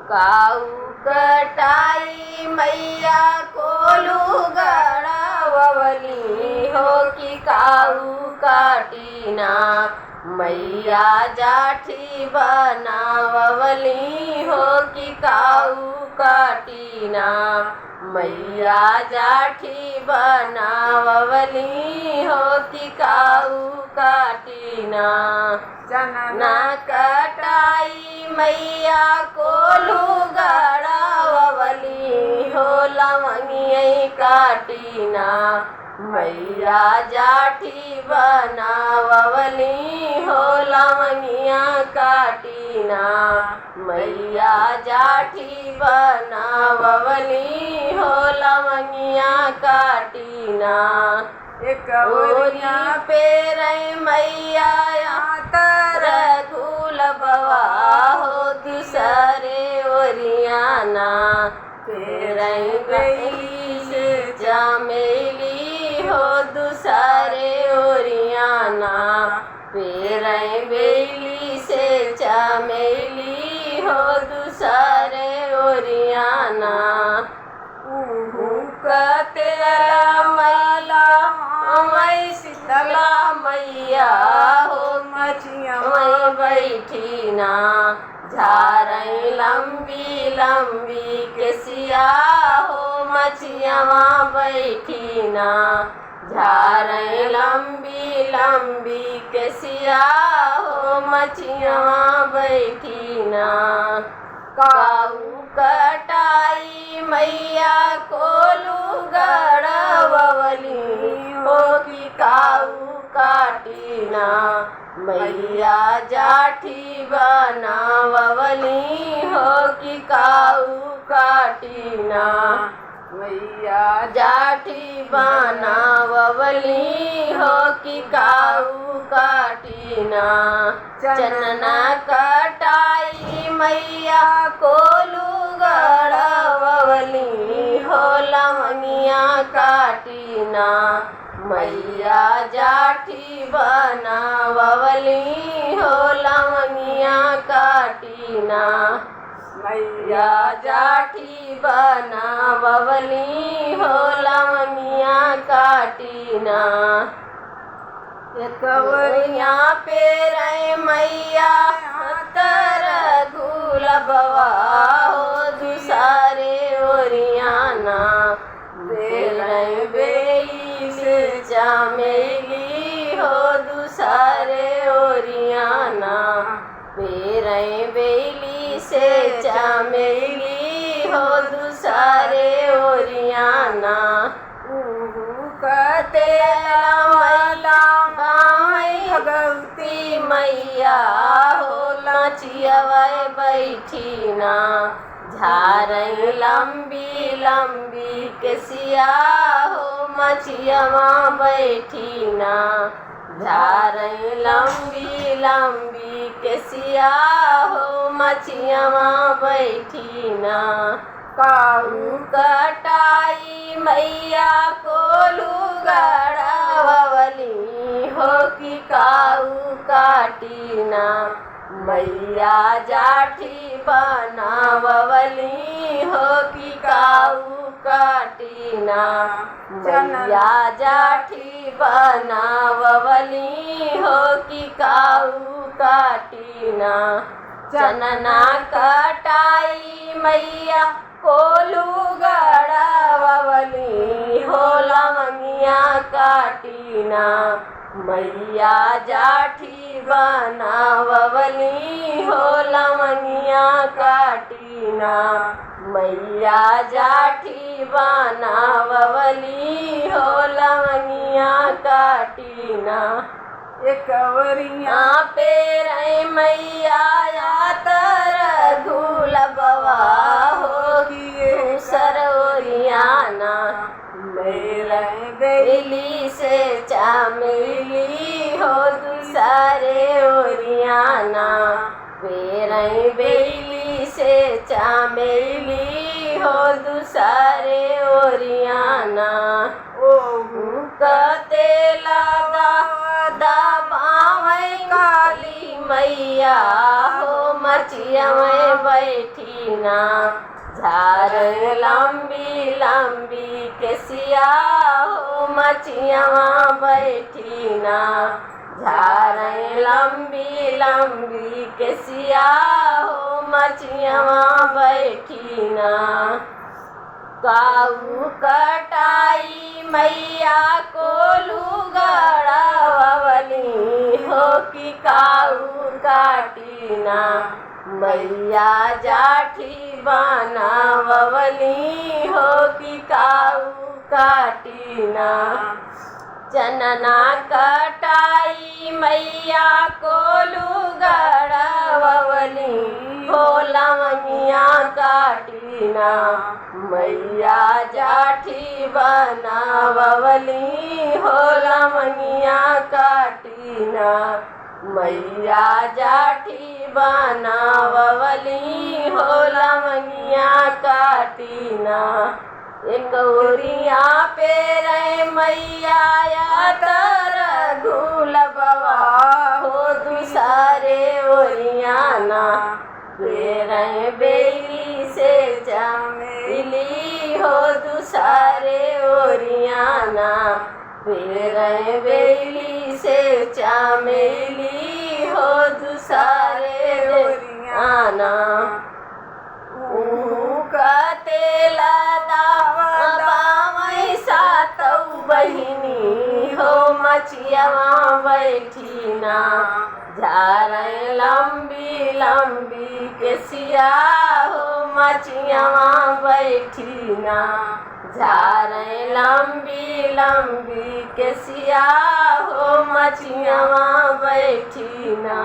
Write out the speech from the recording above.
काऊ कटाई मैया कोलू गड़ावली हो कि काऊ काटीना मैया जाठी बनावली हो कि काऊ काटीना मैया जाठी बनावली हो कि काऊ काटीना ना कटाई मैया कोलू गड़ावली हो लवंगिया काटीना मैया जाठी बनावली हो लवंगिया काटीना मैया जाठी बनावली हो लवंगिया काटीना एक ओरिया पे रही मैया तर गुल बवा हो दूसरे ओरियाना तेरही बेली से चमेली हो दूसरे ओरियाना तेरही बेली से चमेली हो दूसरे ओरियाना तेरा मैला मैं शीतला मैया हो मछिया मैं बैठी ना झारई लंबी लंबी केसिया हो मछिया बैठी ना झारई लंबी लंबी केसिया हो मछिया बैठी ना काऊ कटाई मैया कोलू गड़ावली हो कि काऊ काटीना मैया जाठी बनावली हो कि काऊ काटीना मैया जाठी बनावली हो कि काऊ काटीना चनना कटाई मैया कोलू गड़ावली हो लवंगिया काटीना मैया जाठी बनावली हो लवंगिया काटीना मैया जाठी बनावली हो लवंगिया काटीना कवरिया पे रहे मैया तर गुलबवा हो दूसरे ओरियाना तेरे बेली से चमेली हो दूसरे ओरियाना तेरे बेली से चमेली हो दूसरे ओरियाना तेरा भगवती मैया हो नाचिया बैठी ना झारई लंबी लंबी केसिया हो मछिया बैठी ना झारई लंबी लंबी केसिया हो मछिया बैठी ना काऊ कटाई मैया कोलू गड़ावली हो कि काऊ काटीना मैया जाठी बनावली हो कि काऊ काटीना मैया जाठी बनावली हो कि काऊ काटीना चनना कटाई मैया कोलू गड़ावली हो लवंगिया काटीना मैया जाठी बनावली हो लवंगिया काटीना मैया जाठी बनावली हो लवंगिया काटीना एक ओरिया पे रही मैया तर गुलबवा हो कि सरोरियाना मेरा बेली से चमेली हो दूसरे ओरियाना पेरई बेली से चमेली हो दूसरे ओरियाना ओ कते लगा दबावई काली मैया हो मचिया में बैठी ना झार लंबी लंबी केसिया हो मचिया बैठी ना झार लंबी लंबी केसिया हो मचिया बैठी ना काऊ कटाई मैया को लुगड़ा बवली हो कि काऊ काटीना मैया जाठी बना बवली हो कि काऊ काटीना चनना कटाई मैया को लुगड़ा बवली हो लवंगिया काटीना मैया जाठी बना बवली हो लवंगिया काटीना मैया जाठी बना बवली हो लवंगिया काटीना एक ओरिया पे रे मैया या तर गुलबवा हो दूसरे ओरिया ना पेरे बेली से चमेली हो दूसरे ओरियाना पेरे बेली से चमेली हो दूसरे ओरियाना तेला दावा सातौ बहिनी हो मचिया बैठी ना झार लंबी लंबी केसिया हो मचिया बैठी ना झार लंबी लंबी केसिया हो मचिया बैठी ना।